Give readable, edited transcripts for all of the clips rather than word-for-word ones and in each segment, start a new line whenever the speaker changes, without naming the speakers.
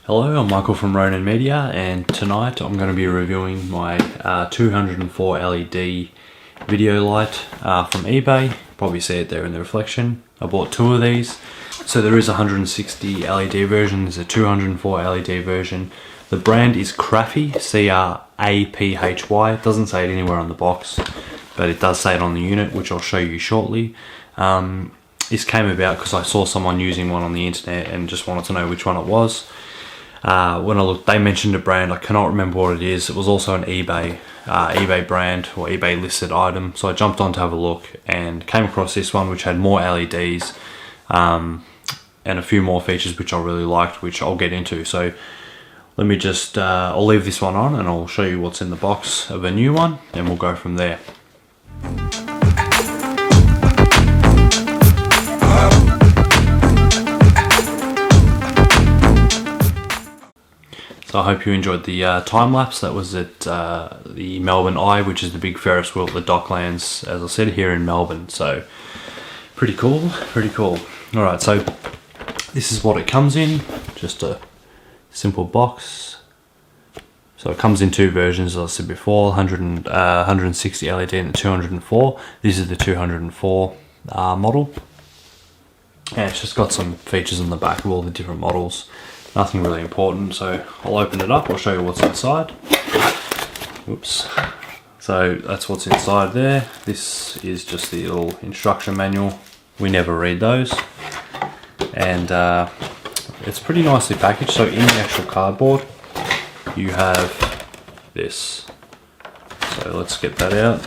Hello, I'm Michael from Ronin Media, and tonight I'm going to be reviewing my 204 LED video light from eBay. Probably see it there in the reflection. I bought two of these. So there is a 160 LED version, there's a 204 LED version. The brand is Craphy, C-R-A-P-H-Y. It doesn't say it anywhere on the box, but it does say it on the unit, which I'll show you shortly. This came about because I saw someone using one on the internet and just wanted to know which one it was. When I looked, they mentioned a brand, I cannot remember what it is. It was also an eBay brand or eBay listed item. So I jumped on to have a look and came across this one, which had more LEDs and a few more features which I really liked, which I'll get into. So let me just, I'll leave this one on and I'll show you what's in the box of a new one, and we'll go from there. So I hope you enjoyed the time lapse. That was at the Melbourne Eye, which is the big Ferris wheel at the Docklands, as I said, here in Melbourne. So pretty cool, pretty cool. All right, so this is what it comes in, just a simple box. So it comes in two versions, as I said before, 160 LED and the 204. This is the 204 model. And it's just got some features on the back of all the different models. Nothing really important, so I'll open it up, I'll show you what's inside. Oops. So that's what's inside there. This is just the little instruction manual. We never read those. And it's pretty nicely packaged. So in the actual cardboard, you have this. So let's get that out.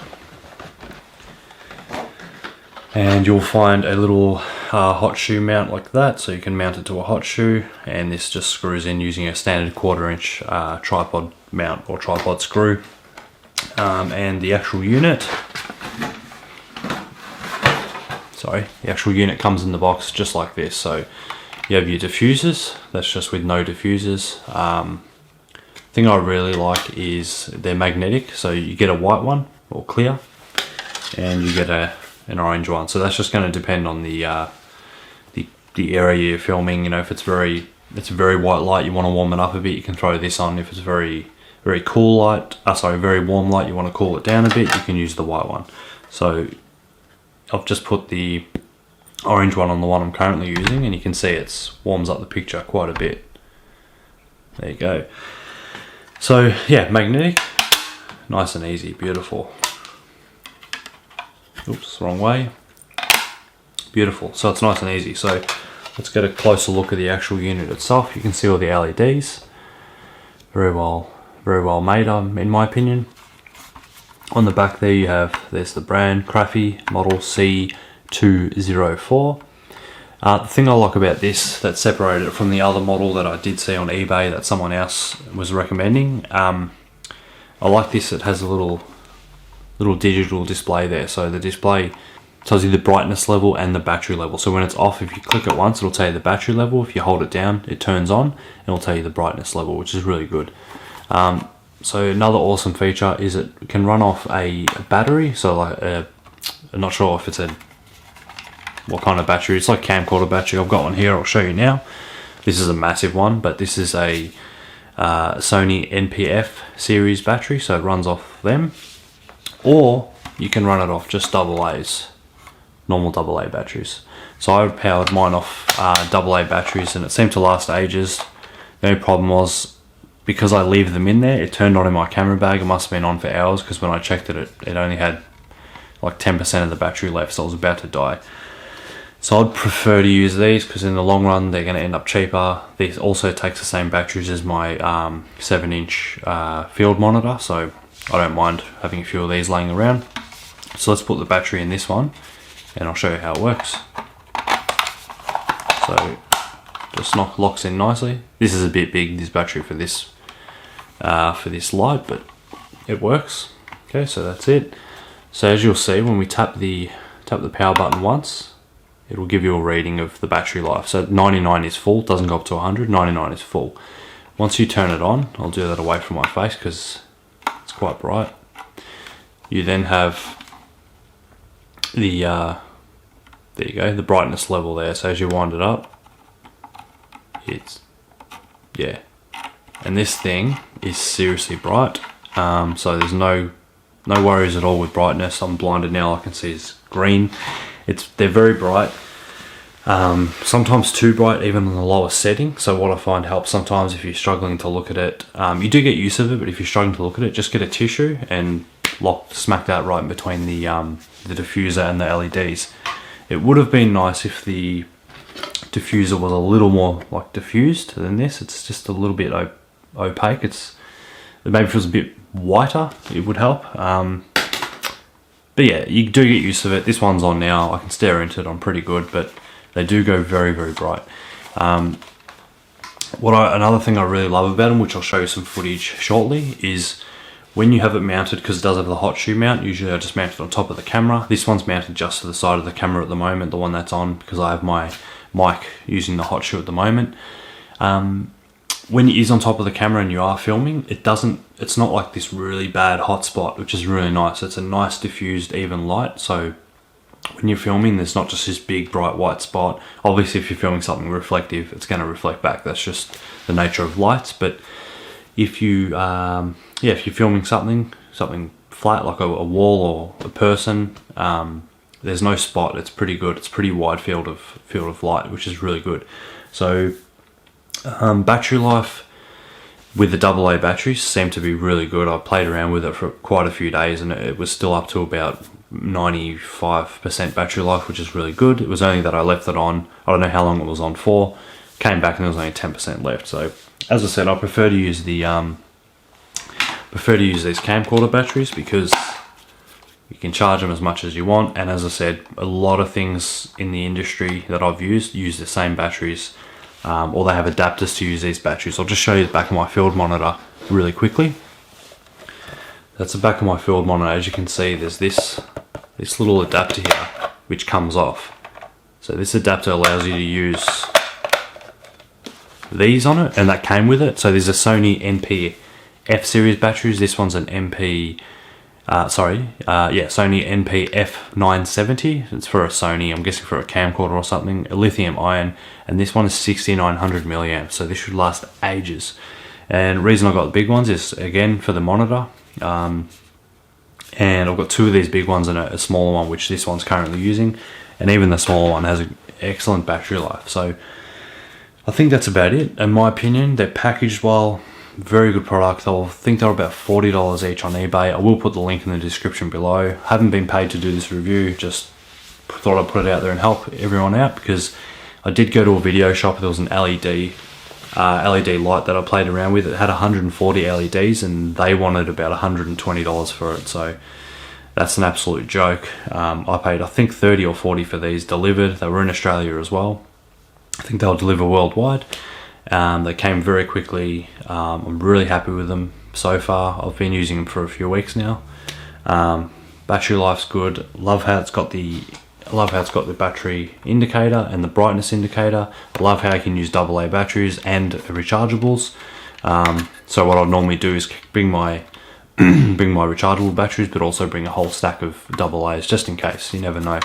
And you'll find a little hot shoe mount like that, so you can mount it to a hot shoe, and this just screws in using a standard 1/4" tripod mount or tripod screw. And the actual unit, the actual unit comes in the box just like this. So you have your diffusers, that's just with no diffusers. Thing I really like is they're magnetic, so you get a white one or clear, and you get an orange one. So that's just going to depend on the area you're filming. You know, if it's very white light, you want to warm it up a bit, you can throw this on. If it's very cool light, very warm light, you want to cool it down a bit, you can use the white one. So I've just put the orange one on the one I'm currently using, and you can see it warms up the picture quite a bit. There you go. So yeah, magnetic, nice and easy, beautiful. Oops, wrong way. Beautiful, so it's nice and easy. So let's get a closer look at the actual unit itself. You can see all the LEDs. Very well made, in my opinion. On the back there there's the brand, Craphy model C204. The thing I like about this that separated it from the other model that I did see on eBay that someone else was recommending, I like this. It has a little digital display there, so the display tells you the brightness level and the battery level. So when it's off, if you click it once, it'll tell you the battery level. If you hold it down, it turns on and it'll tell you the brightness level, which is really good. So another awesome feature is it can run off a battery. So like I'm not sure if it's what kind of battery. It's like camcorder battery. I've got one here, I'll show you now. This is a massive one, but this is a Sony NPF series battery, so it runs off them. Or you can run it off just AA's, normal AA batteries. So I powered mine off AA batteries, and it seemed to last ages. The only problem was, because I leave them in there, it turned on in my camera bag. It must have been on for hours, because when I checked it, it only had like 10% of the battery left, so I was about to die. So I'd prefer to use these, because in the long run they're going to end up cheaper. This also takes the same batteries as my 7-inch field monitor, so I don't mind having a few of these laying around. So let's put the battery in this one, and I'll show you how it works. So just locks in nicely. This is a bit big, this battery, for this light, but it works. Okay, so that's it. So as you'll see, when we tap the power button once, it will give you a reading of the battery life. So 99 is full, doesn't go up to 100, 99 is full. Once you turn it on, I'll do that away from my face because it's quite bright. You then have the there you go, the brightness level there. So as you wind it up, it's and this thing is seriously bright. So there's no worries at all with brightness. I'm blinded now, I can see it's green. They're very bright. Sometimes too bright even on the lowest setting. So what I find helps sometimes if you're struggling to look at it, you do get use of it, but if you're struggling to look at it, just get a tissue and smack that right in between the diffuser and the LEDs. It would have been nice if the diffuser was a little more like diffused than this. It's just a little bit opaque. It maybe feels a bit whiter. It would help. But yeah, you do get used to it. This one's on now. I can stare into it. I'm pretty good, but they do go very, very bright. Another thing I really love about them, which I'll show you some footage shortly, is when you have it mounted, because it does have the hot shoe mount. Usually I just mount it on top of the camera. This one's mounted just to the side of the camera at the moment, the one that's on, because I have my mic using the hot shoe at the moment. When it is on top of the camera and you are filming, it's not like this really bad hot spot, which is really nice. It's a nice diffused even light, so when you're filming there's not just this big bright white spot. Obviously if you're filming something reflective, it's going to reflect back. That's just the nature of lights. But if you if you're filming something flat like a wall or a person, there's no spot. It's pretty good. It's pretty wide field of light, which is really good. So battery life with the AA batteries seemed to be really good. I played around with it for quite a few days and it was still up to about 95% battery life, which is really good. It was only that I left it on, I don't know how long it was on for, came back and there was only 10% left. So as I said, I prefer to use these camcorder batteries because you can charge them as much as you want, and as I said, a lot of things in the industry that I've used use the same batteries, or they have adapters to use these batteries. I'll just show you the back of my field monitor really quickly. That's the back of my field monitor. As you can see, there's this little adapter here which comes off. So this adapter allows you to use these on it, and that came with it. So there's a Sony NP F series batteries. This one's an Sony NP F970. It's for a Sony, I'm guessing for a camcorder or something, a lithium ion, and this one is 6900 milliamps, so this should last ages. And the reason I got the big ones is again for the monitor, and I've got two of these big ones and a smaller one, which this one's currently using, and even the smaller one has an excellent battery life. So I think that's about it. In my opinion, they're packaged well. Very good product. I think they're about $40 each on eBay. I will put the link in the description below. Haven't been paid to do this review, just thought I'd put it out there and help everyone out, because I did go to a video shop. There was an LED light that I played around with. It had 140 LEDs and they wanted about $120 for it, so that's an absolute joke. I paid I think 30 or 40 for these delivered. They were in Australia as well. I think they'll deliver worldwide. They came very quickly. I'm really happy with them so far. I've been using them for a few weeks now. Battery life's good. Love how it's got the battery indicator and the brightness indicator. I love how you can use AA batteries and rechargeables. So what I'd normally do is bring my rechargeable batteries, but also bring a whole stack of AA's just in case. You never know.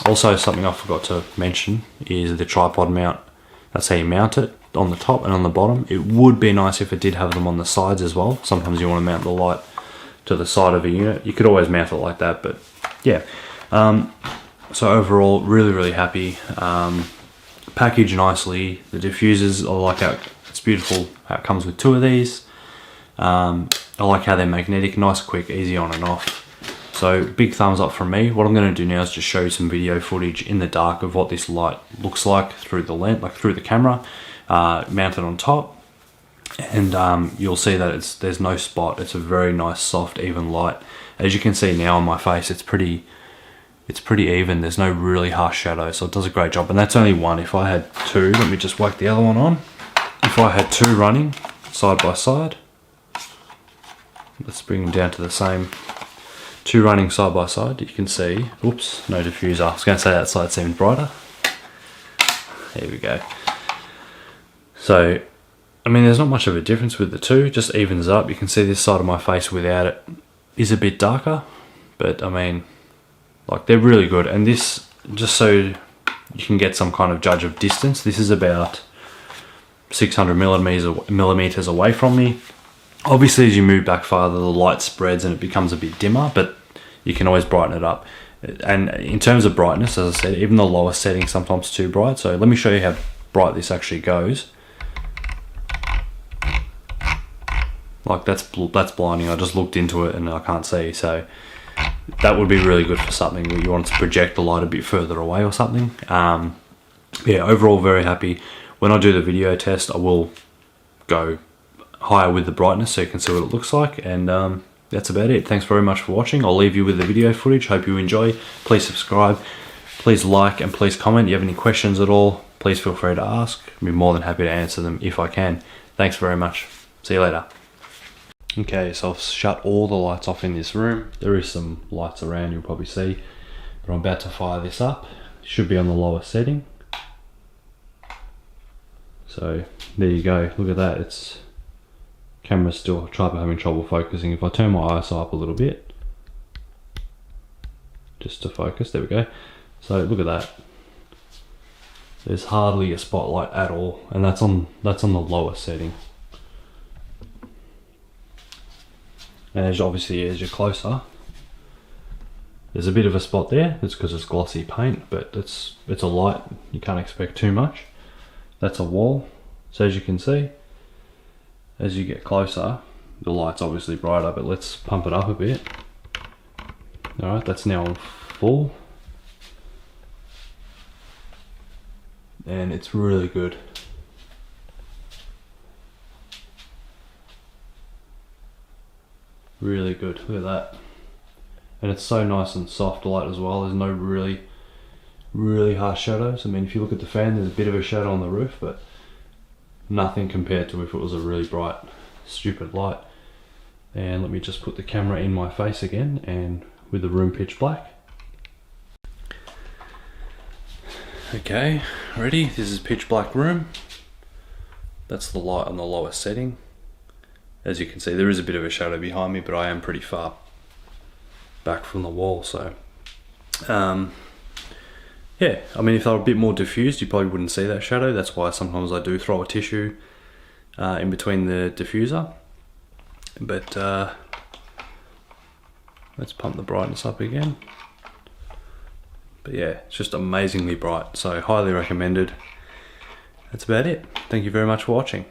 Also, something I forgot to mention is the tripod mount. That's how you mount it, on the top and on the bottom. It would be nice if it did have them on the sides as well. Sometimes you want to mount the light to the side of a unit. You could always mount it like that, but yeah. So overall, really happy. Packaged nicely. The diffusers, I like how it's beautiful how it comes with two of these. I like how they're magnetic, nice, quick, easy on and off. So big thumbs up from me. What I'm going to do now is just show you some video footage in the dark of what this light looks like through the lens, like through the camera, mounted on top, and you'll see that there's no spot. It's a very nice, soft, even light. As you can see now on my face, it's pretty even. There's no really harsh shadow, so it does a great job. And that's only one. If I had two, let me just whack the other one on. If I had two running side by side, let's bring them down to the same. Two running side by side, you can see, oops, no diffuser. I was going to say that side seemed brighter. There we go. So, I mean, there's not much of a difference with the two, just evens up. You can see this side of my face without it is a bit darker, but I mean, like, they're really good. And this, just so you can get some kind of judge of distance, this is about 600 millimeters away from me. Obviously, as you move back farther, the light spreads and it becomes a bit dimmer, but you can always brighten it up. And in terms of brightness, as I said, even the lowest setting sometimes too bright. So let me show you how bright this actually goes. Like that's blinding. I just looked into it and I can't see. So that would be really good for something where you want to project the light a bit further away or something. Yeah, overall very happy. When I do the video test, I will go higher with the brightness so you can see what it looks like. And that's about it. Thanks very much for watching. I'll leave you with the video footage. Hope you enjoy. Please subscribe, please like, and please comment. If you have any questions at all, please feel free to ask. I'll be more than happy to answer them if I can. Thanks very much. See you later. Okay, so I've shut all the lights off in this room. There is some lights around, you'll probably see, but I'm about to fire this up. It should be on the lowest setting. So there you go, look at that. It's camera's still having trouble focusing. If I turn my ISO up a little bit just to focus, there we go. So look at that. There's hardly a spotlight at all, and that's on the lowest setting. And as you're closer, there's a bit of a spot there. It's because it's glossy paint, but it's a light. You can't expect too much. That's a wall. So as you can see, as you get closer, the light's obviously brighter, but let's pump it up a bit. All right, that's now on full. And it's really good. Really good, look at that. And it's so nice and soft light as well. There's no really harsh shadows. I mean, if you look at the fan, there's a bit of a shadow on the roof, but nothing compared to if it was a really bright, stupid light. And let me just put the camera in my face again, and with the room pitch black. Okay, ready? This is pitch black room. That's the light on the lowest setting. As you can see, there is a bit of a shadow behind me, but I am pretty far back from the wall, so yeah, I mean, if they were a bit more diffused, you probably wouldn't see that shadow. That's why sometimes I do throw a tissue in between the diffuser. But let's pump the brightness up again. But yeah, it's just amazingly bright, so highly recommended. That's about it. Thank you very much for watching.